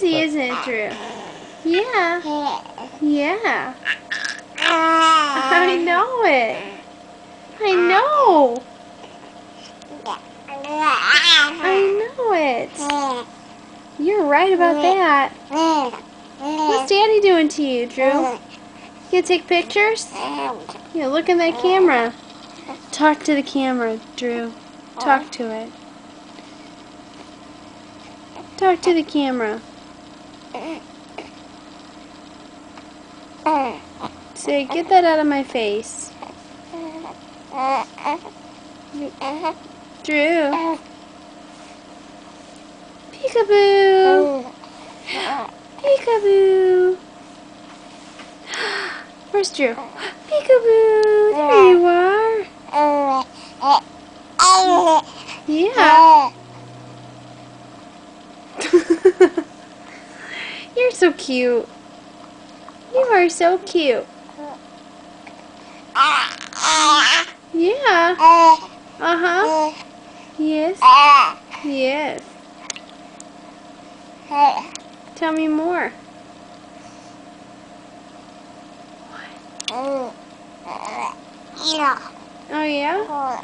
easy, isn't it, Drew? Yeah. Yeah. I know it. I know. I know it. You're right about that. What's Daddy doing to you, Drew? You gonna take pictures? Yeah, look in that camera. Talk to the camera, Drew. Talk to it. Talk to the camera. Say, get that out of my face. Drew. Peekaboo. Peekaboo. Where's Drew? Peekaboo. There you are. Yeah. You're so cute. You are so cute. Yeah. Uh-huh. Yes. Yes. Tell me more. Oh, yeah?